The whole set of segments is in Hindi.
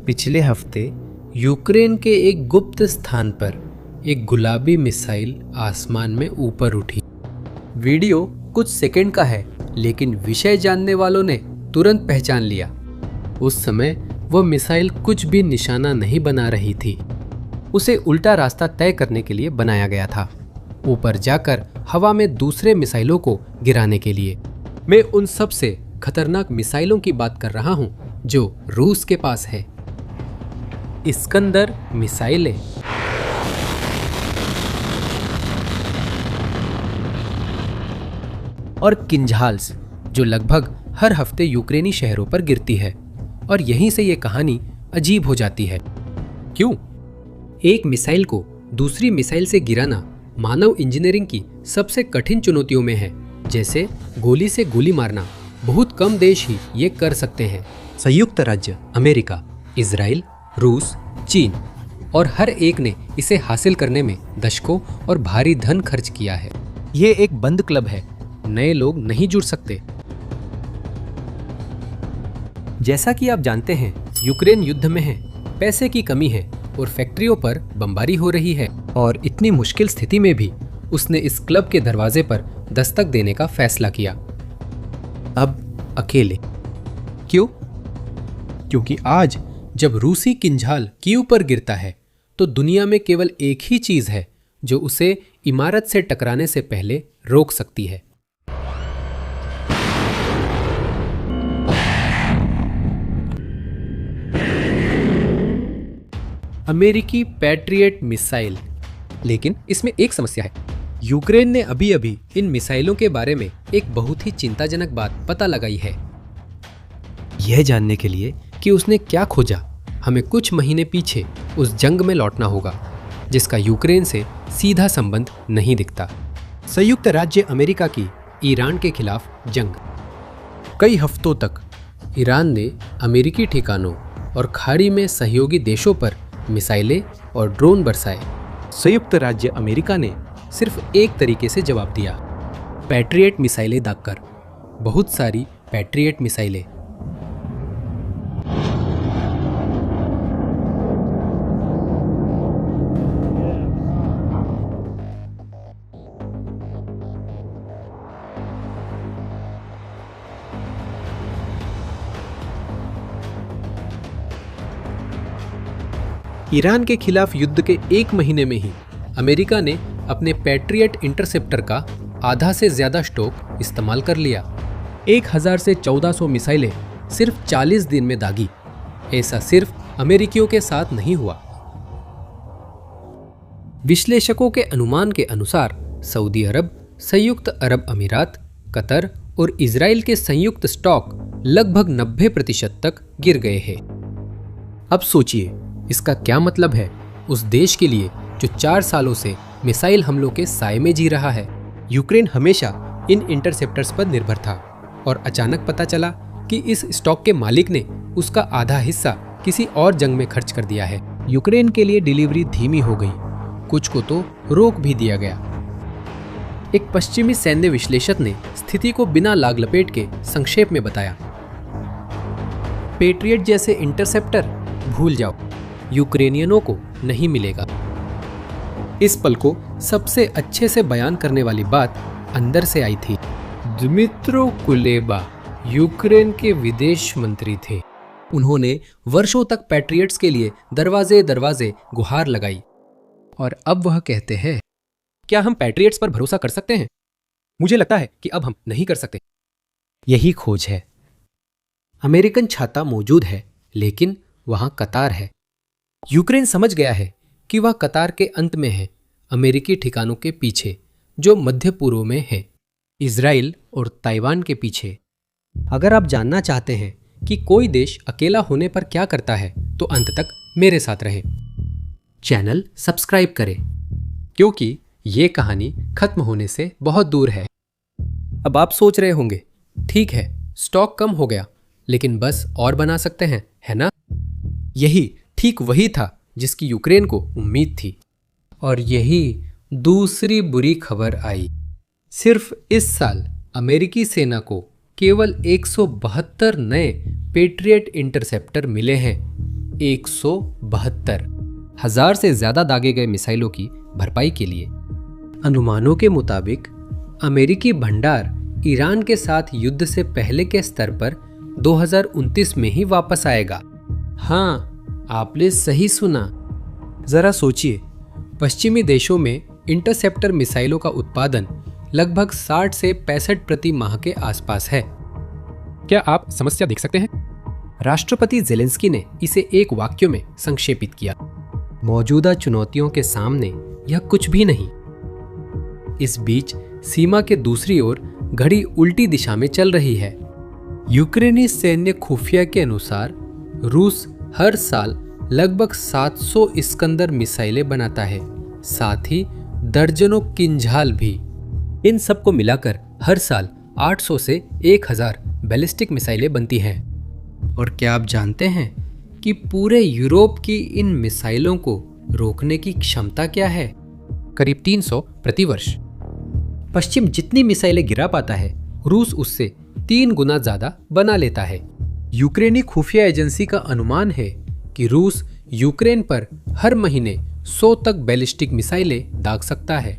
पिछले हफ्ते यूक्रेन के एक गुप्त स्थान पर एक गुलाबी मिसाइल आसमान में ऊपर उठी। वीडियो कुछ सेकंड का है, लेकिन विषय जानने वालों ने तुरंत पहचान लिया। उस समय वह मिसाइल कुछ भी निशाना नहीं बना रही थी। उसे उल्टा रास्ता तय करने के लिए बनाया गया था, ऊपर जाकर हवा में दूसरे मिसाइलों को गिराने के लिए। मैं उन सबसे खतरनाक मिसाइलों की बात कर रहा हूं जो रूस के पास है। इस्कंदर मिसाइलें। और किंझाल्स, जो लगभग हर हफ्ते यूक्रेनी शहरों पर गिरती है। और यहीं से ये कहानी अजीब हो जाती है। क्यों? एक मिसाइल को दूसरी मिसाइल से गिराना मानव इंजीनियरिंग की सबसे कठिन चुनौतियों में है। जैसे गोली से गोली मारना बहुत कम देश ही ये कर सकते हैं। संयुक्त राज्य अमेरिका, इजराइल, रूस, चीन और हर एक ने इसे हासिल करने में दशकों और भारी धन खर्च किया है। ये एक बंद क्लब है, नए लोग नहीं जुड़ सकते। जैसा कि आप जानते हैं, यूक्रेन युद्ध में है, पैसे की कमी है और फैक्ट्रियों पर बमबारी हो रही है। और इतनी मुश्किल स्थिति में भी उसने इस क्लब के दरवाजे पर दस्तक देने का फैसला किया। अब अकेले। क्यों? क्योंकि आज जब रूसी किंझाल कीव पर गिरता है तो दुनिया में केवल एक ही चीज है जो उसे इमारत से टकराने से पहले रोक सकती है। अमेरिकी पैट्रियट मिसाइल। लेकिन इसमें एक समस्या है। यूक्रेन ने अभी अभी इन मिसाइलों के बारे में एक बहुत ही चिंताजनक बात पता लगाई है। यह जानने के लिए कि उसने क्या खोजा, हमें कुछ महीने पीछे उस जंग में लौटना होगा जिसका यूक्रेन से सीधा संबंध नहीं दिखता। संयुक्त राज्य अमेरिका की ईरान के खिलाफ जंग। कई हफ्तों तक ईरान ने अमेरिकी ठिकानों और खाड़ी में सहयोगी देशों पर मिसाइलें और ड्रोन बरसाए। संयुक्त राज्य अमेरिका ने सिर्फ एक तरीके से जवाब दिया, पैट्रियट मिसाइलें दागकर। बहुत सारी पैट्रियट मिसाइलें। ईरान के खिलाफ युद्ध के एक महीने में ही अमेरिका ने अपने पैट्रियट इंटरसेप्टर का आधा से ज्यादा स्टॉक इस्तेमाल कर लिया। 1000 से 1400 मिसाइलें सिर्फ 40 दिन में दागी। ऐसा सिर्फ अमेरिकियों के साथ नहीं हुआ। विश्लेषकों के अनुमान के अनुसार सऊदी अरब, संयुक्त अरब अमीरात, कतर और इजराइल के संयुक्त स्टॉक लगभग 90% तक गिर गए हैं। अब सोचिए, इसका क्या मतलब है उस देश के लिए जो 4 सालों से मिसाइल हमलों के साए में जी रहा है। यूक्रेन हमेशा इन इंटरसेप्टर्स पर निर्भर था और अचानक पता चला कि इस स्टॉक के मालिक ने उसका आधा हिस्सा किसी और जंग में खर्च कर दिया है। यूक्रेन के लिए डिलीवरी धीमी हो गई, कुछ को तो रोक भी दिया गया। एक पश्चिमी सैन्य विश्लेषक ने स्थिति को बिना लाग लपेट के संक्षेप में बताया, पेट्रियट जैसे इंटरसेप्टर भूल जाओ, यूक्रेनियनों को नहीं मिलेगा। इस पल को सबसे अच्छे से बयान करने वाली बात अंदर से आई थी। दिमित्रो कुलेबा यूक्रेन के विदेश मंत्री थे। उन्होंने वर्षों तक पैट्रियट्स के लिए दरवाजे दरवाजे गुहार लगाई और अब वह कहते हैं, क्या हम पैट्रियट्स पर भरोसा कर सकते हैं? मुझे लगता है कि अब हम नहीं कर सकते। यही खोज है। अमेरिकन छाता मौजूद है, लेकिन वहां कतार है। यूक्रेन समझ गया है कि वह कतार के अंत में है, अमेरिकी ठिकानों के पीछे जो मध्य पूर्व में है, इजराइल और ताइवान के पीछे। अगर आप जानना चाहते हैं कि कोई देश अकेला होने पर क्या करता है, तो अंत तक मेरे साथ रहें। चैनल सब्सक्राइब करें, क्योंकि ये कहानी खत्म होने से बहुत दूर है। अब आप सोच रहे होंगे, ठीक है, स्टॉक कम हो गया, लेकिन बस और बना सकते हैं, है ना? यही ठीक वही था जिसकी यूक्रेन को उम्मीद थी। और यही दूसरी बुरी खबर आई। सिर्फ इस साल अमेरिकी सेना को केवल 172 नए पेट्रियट इंटरसेप्टर मिले हैं, 172 हजार से ज्यादा दागे गए मिसाइलों की भरपाई के लिए। अनुमानों के मुताबिक अमेरिकी भंडार ईरान के साथ युद्ध से पहले के स्तर पर 2029 में ही वापस आएगा। हाँ, आपने सही सुना। जरा सोचिए, पश्चिमी देशों में इंटरसेप्टर मिसाइलों का उत्पादन लगभग 60 से 65 प्रति माह के आसपास है। क्या आप समस्या देख सकते हैं? राष्ट्रपति जेलेंस्की ने इसे एक वाक्य में संक्षेपित किया, मौजूदा चुनौतियों के सामने यह कुछ भी नहीं। इस बीच सीमा के दूसरी ओर घड़ी उल्टी दिशा में चल रही है। यूक्रेनी सैन्य खुफिया के अनुसार रूस हर साल लगभग 700 इस्कंदर मिसाइलें बनाता है, साथ ही दर्जनों किंझाल भी। इन सब को मिलाकर हर साल 800 से 1000 बैलिस्टिक मिसाइलें बनती हैं। और क्या आप जानते हैं कि पूरे यूरोप की इन मिसाइलों को रोकने की क्षमता क्या है? करीब 300 प्रति वर्ष। पश्चिम जितनी मिसाइलें गिरा पाता है, रूस उससे 3 गुना ज्यादा बना लेता है। यूक्रेनी खुफिया एजेंसी का अनुमान है कि रूस यूक्रेन पर हर महीने 100 तक बैलिस्टिक मिसाइलें दाग सकता है,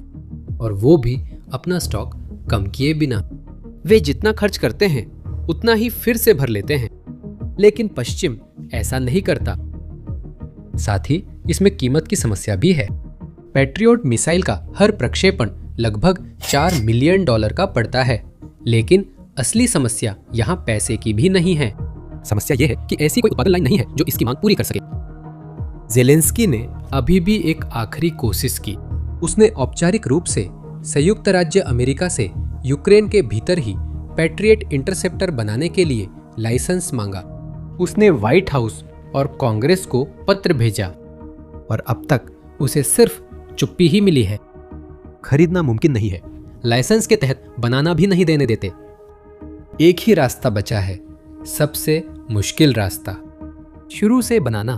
और वो भी अपना स्टॉक कम किए बिना। वे जितना खर्च करते हैं उतना ही फिर से भर लेते हैं, लेकिन पश्चिम ऐसा नहीं करता। साथ ही इसमें कीमत की समस्या भी है। पैट्रियट मिसाइल का हर प्रक्षेपण लगभग $4 मिलियन का पड़ता है, लेकिन असली समस्या यहाँ पैसे की भी नहीं है। समस्या यह है कि ऐसी कोई उत्पादन लाइन नहीं है जो इसकी मांग पूरी कर सके। जेलेंस्की ने अभी भी एक आखिरी कोशिश की। उसने औपचारिक रूप से संयुक्त राज्य अमेरिका से यूक्रेन के भीतर ही पैट्रियट इंटरसेप्टर बनाने के लिए लाइसेंस मांगा। उसने व्हाइट हाउस और कांग्रेस को पत्र भेजा, और अब तक उसे सिर्फ चुप्पी ही मिली है। खरीदना मुमकिन नहीं है, लाइसेंस के तहत बनाना भी नहीं देने देते। एक ही रास्ता बचा है, सबसे मुश्किल रास्ता, शुरू से बनाना।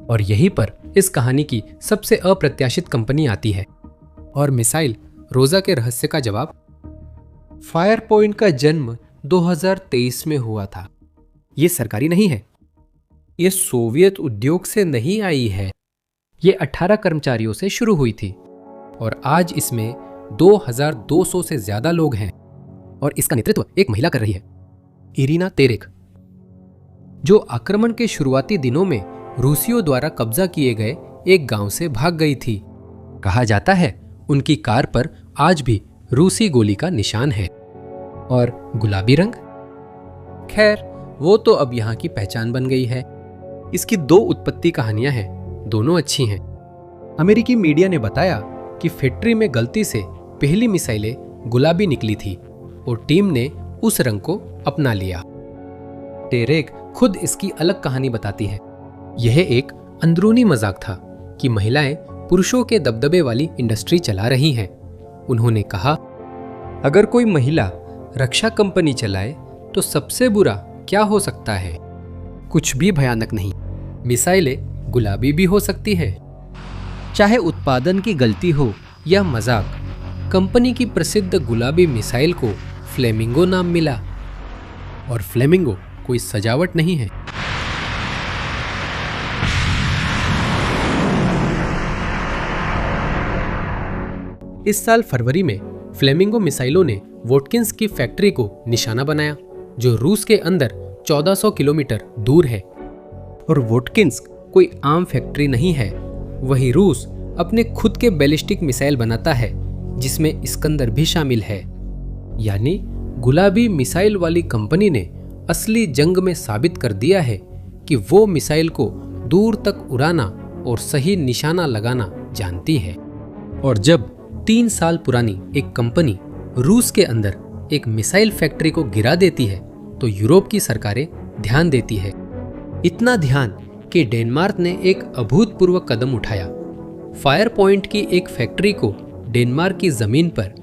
और यहीं पर इस कहानी की सबसे अप्रत्याशित कंपनी आती है, और मिसाइल रोजा के रहस्य का जवाब। फायर पॉइंट का जन्म 2023 में हुआ था। ये सरकारी नहीं है, ये सोवियत उद्योग से नहीं आई है। ये 18 कर्मचारियों से शुरू हुई थी, और आज इसमें 2200 से ज्यादा लोग हैं, और इसका नेतृत्व एक महिला कर रही है, इरिना तेरेक, जो आक्रमण के शुरुआती दिनों में रूसियों द्वारा कब्जा किए गए एक गांव से भाग गई थी। कहा जाता है उनकी कार पर आज भी रूसी गोली का निशान है। और गुलाबी रंग, खैर वो तो अब यहाँ की पहचान बन गई है। इसकी 2 उत्पत्ति कहानियां हैं, दोनों अच्छी हैं। अमेरिकी मीडिया ने बताया कि फैक्ट्री में गलती से पहली मिसाइलें गुलाबी निकली थी, और टीम ने उस रंग को अपना लिया। टेरेक खुद इसकी अलग कहानी बताती है। यह एक अंदरूनी मजाक था कि महिलाएं पुरुषों के दबदबे वाली इंडस्ट्री चला रही हैं। उन्होंने कहा, अगर कोई महिला रक्षा कंपनी चलाए तो सबसे बुरा क्या हो सकता है? कुछ भी भयानक नहीं। मिसाइलें गुलाबी भी हो सकती है। चाहे उत्पादन की गलती हो या मजाक, कंपनी की प्रसिद्ध गुलाबी मिसाइल को फ्लेमिंगो नाम मिला, और फ्लेमिंगो कोई सजावट नहीं है। इस साल फरवरी में फ्लेमिंगो मिसाइलों ने वोटकिंस की फैक्ट्री को निशाना बनाया, जो रूस के अंदर 1400 किलोमीटर दूर है। और वोटकिंस कोई आम फैक्ट्री नहीं है। वही रूस अपने खुद के बैलिस्टिक मिसाइल बनाता है, जिसमें इस्कंदर भी शामिल है। यानी गुलाबी मिसाइल वाली कंपनी ने असली जंग में साबित कर दिया है कि वो मिसाइल को दूर तक उड़ाना और सही निशाना लगाना जानती है। और जब 3 साल पुरानी एक कंपनी रूस के अंदर एक मिसाइल फैक्ट्री को गिरा देती है, तो यूरोप की सरकारें ध्यान देती है। इतना ध्यान कि डेनमार्क ने एक अभूतपूर्व कदम उठाया। फायर पॉइंट की एक फैक्ट्री को डेनमार्क की जमीन पर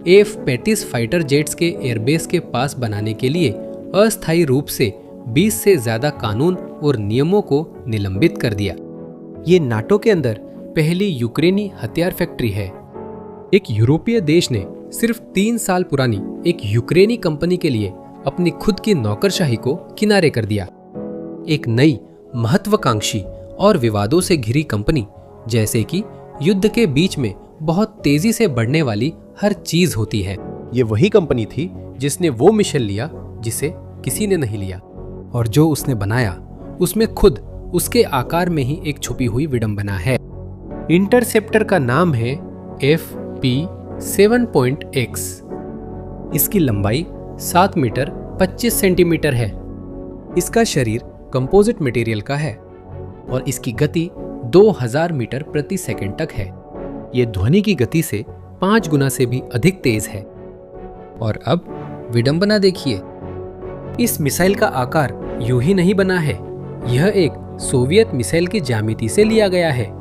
F-35 फाइटर जेट्स के एयरबेस के पास बनाने के लिए अस्थायी रूप से 20 से ज्यादा कानून और नियमों को निलंबित कर दिया। ये नाटो के अंदर पहली यूक्रेनी हथियार फैक्ट्री है। एक यूरोपीय देश ने सिर्फ 3 साल पुरानी एक यूक्रेनी कंपनी के लिए अपनी खुद की नौकरशाही को किनारे कर दिया। एक नई महत्वाकांक्षी और विवादों से घिरी कंपनी, जैसे कि युद्ध के बीच में बहुत तेजी से बढ़ने वाली हर चीज होती है। ये वही कंपनी थी जिसने वो मिशन लिया जिसे किसी ने नहीं लिया, और जो उसने बनाया उसमें खुद उसके आकार में ही एक छुपी हुई विडंबना है। इंटरसेप्टर का नाम है FP7.X। इसकी लंबाई 7 मीटर 25 सेंटीमीटर है। इसका शरीर कंपोजिट मटेरियल का है और इसकी गति 2000 मीटर प्रति सेकंड तक है। ये ध्वनि की गति से 5 गुना से भी अधिक तेज है। और अब विडंबना देखिए, इस मिसाइल का आकार यूं ही नहीं बना है, यह एक सोवियत मिसाइल की ज्यामिति से लिया गया है।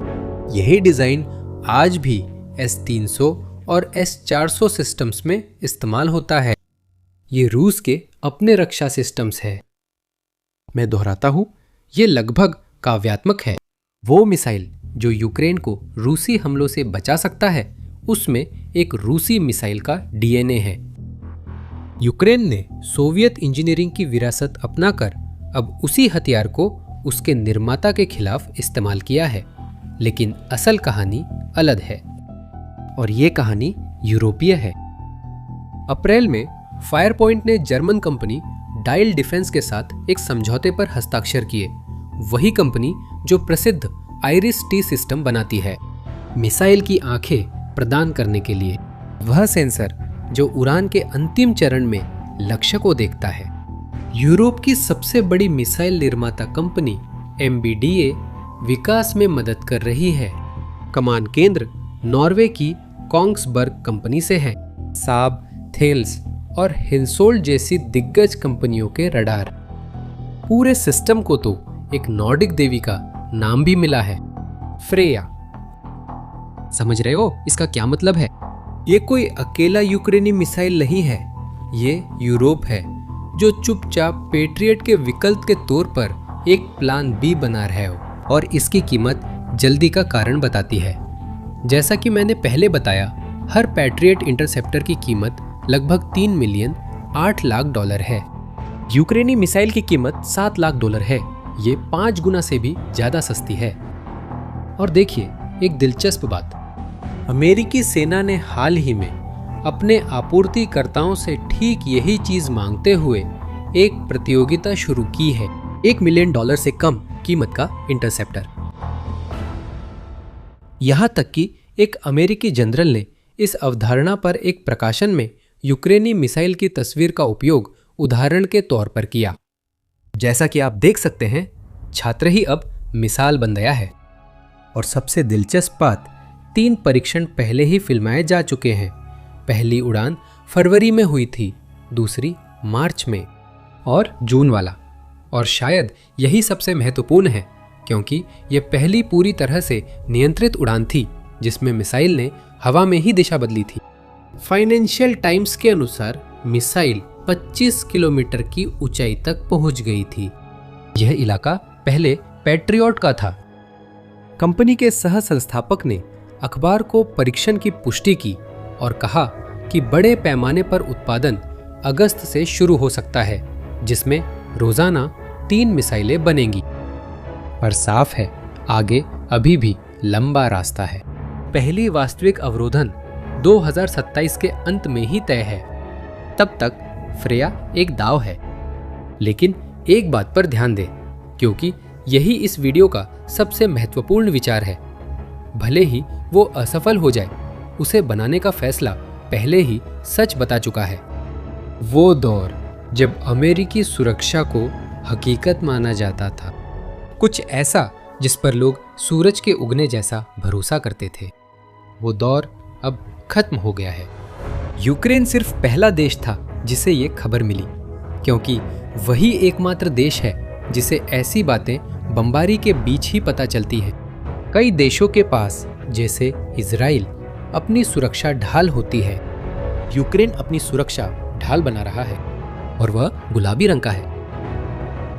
यही डिजाइन आज भी S-300 और S-400 सिस्टम्स में इस्तेमाल होता है। ये रूस के अपने रक्षा सिस्टम्स है। मैं दोहराता हूं, ये लगभग काव्यात्मक है। वो मिसाइल जो यूक्रेन को रूसी हमलों से बचा सकता है, उसमें एक रूसी मिसाइल का DNA है। यूक्रेन ने सोवियत इंजीनियरिंग की विरासत अपनाकर अब उसी हथियार को उसके निर्माता के खिलाफ इस्तेमाल किया है, लेकिन असल कहानी अलग है और ये कहानी यूरोपीय है। अप्रैल में फायरपॉइंट ने जर्मन कंपनी डायल डिफेंस के साथ एक समझौते पर हस्ताक्षर किए। वही कंपनी जो प्रसिद्ध IRIS-T सिस्टम बनाती है, मिसाइल की आंखें प्रदान करने के लिए। वह सेंसर जो उड़ान के अंतिम चरण में लक्ष्य को देखता है। यूरोप की सबसे बड़ी मिसाइल निर्माता कंपनी MBDA विकास में मदद कर रही है। कमान केंद्र नॉर्वे की कोंग्सबर्ग कंपनी से है। साब, थेल्स और हिंसोल्ड जैसी दिग्गज कंपनियों के रडार। पूरे सिस्टम को तो एक नॉर्डिक देवी का नाम भी मिला है, फ्रेया। समझ रहे हो इसका क्या मतलब है? ये कोई अकेला यूक्रेनी मिसाइल नहीं है, ये यूरोप है जो चुपचाप पेट्रियट के विकल्प के तौर पर एक प्लान B बना रहा है, और इसकी कीमत जल्दी का कारण बताती है। जैसा कि मैंने पहले बताया, हर पैट्रियट इंटरसेप्टर की कीमत लगभग $3,08,00,000 है। यूक्रेनी मिसाइल की कीमत $7,00,000 है। ये 5 गुना से भी ज्यादा सस्ती है। और देखिए एक दिलचस्प बात, अमेरिकी सेना ने हाल ही में अपने आपूर्तिकर्ताओं से ठीक यही चीज मांगते हुए एक प्रतियोगिता शुरू की है, $1 मिलियन से कम कीमत का इंटरसेप्टर। यहां तक कि एक अमेरिकी जनरल ने इस अवधारणा पर एक प्रकाशन में यूक्रेनी मिसाइल की तस्वीर का उपयोग उदाहरण के तौर पर किया। जैसा कि आप देख सकते हैं, छात्र ही अब मिसाल बन गया है। और सबसे दिलचस्प बात, 3 परीक्षण पहले ही फिल्माए जा चुके हैं। पहली उड़ान फरवरी में हुई थी, दूसरी मार्च में और जून वाला। और शायद यही सबसे महत्वपूर्ण है, क्योंकि यह पहली पूरी तरह से नियंत्रित उड़ान थी जिसमें मिसाइल ने हवा में ही दिशा बदली थी। फाइनेंशियल टाइम्स के अनुसार मिसाइल 25 किलोमीटर की ऊंचाई तक पहुंच गई थी। यह इलाका पहले पैट्रियट का था। कंपनी के सह संस्थापक ने अखबार को परीक्षण की पुष्टि की और कहा कि बड़े पैमाने पर उत्पादन अगस्त से शुरू हो सकता है, जिसमें रोजाना 3 मिसाइलें बनेंगी। पर साफ है, आगे अभी भी लंबा रास्ता है। पहली वास्तविक अवरोधन 2027 के अंत में ही तय है। तब तक फ्रेया एक दाव है। लेकिन एक बात पर ध्यान दें, क्योंकि यही इस वीडियो का सबसे महत्वपूर्ण विचार है। भले ही वो असफल हो जाए, उसे बनाने का फैसला पहले ही सच बता चुका है। वो दौर जब अमेरिकी सुरक्षा को हकीकत माना जाता था, कुछ ऐसा जिस पर लोग सूरज के उगने जैसा भरोसा करते थे, वो दौर अब खत्म हो गया है। यूक्रेन सिर्फ पहला देश था जिसे ये खबर मिली, क्योंकि वही एकमात्र देश है जिसे ऐसी बातें बमबारी के बीच ही पता चलती हैं। कई देशों के पास, जैसे इजराइल, अपनी सुरक्षा ढाल होती है। यूक्रेन अपनी सुरक्षा ढाल बना रहा है और वह गुलाबी रंग का है।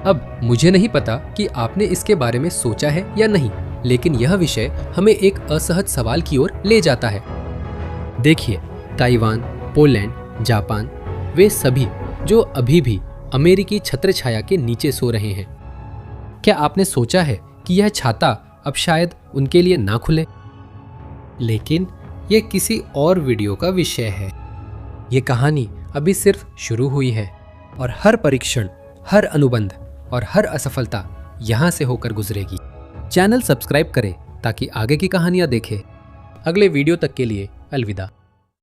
अब मुझे नहीं पता कि आपने इसके बारे में सोचा है या नहीं, लेकिन यह विषय हमें एक असहज सवाल की ओर ले जाता है। देखिए, ताइवान, पोलैंड, जापान, वे सभी जो अभी भी अमेरिकी छत्रछाया के नीचे सो रहे हैं, क्या आपने सोचा है कि यह छाता अब शायद उनके लिए ना खुले? लेकिन यह किसी और वीडियो का विषय है। ये कहानी अभी सिर्फ शुरू हुई है और हर परीक्षण, हर अनुबंध और हर असफलता यहाँ से होकर गुजरेगी। चैनल सब्सक्राइब करें ताकि आगे की कहानियाँ देखें। अगले वीडियो तक के लिए अलविदा।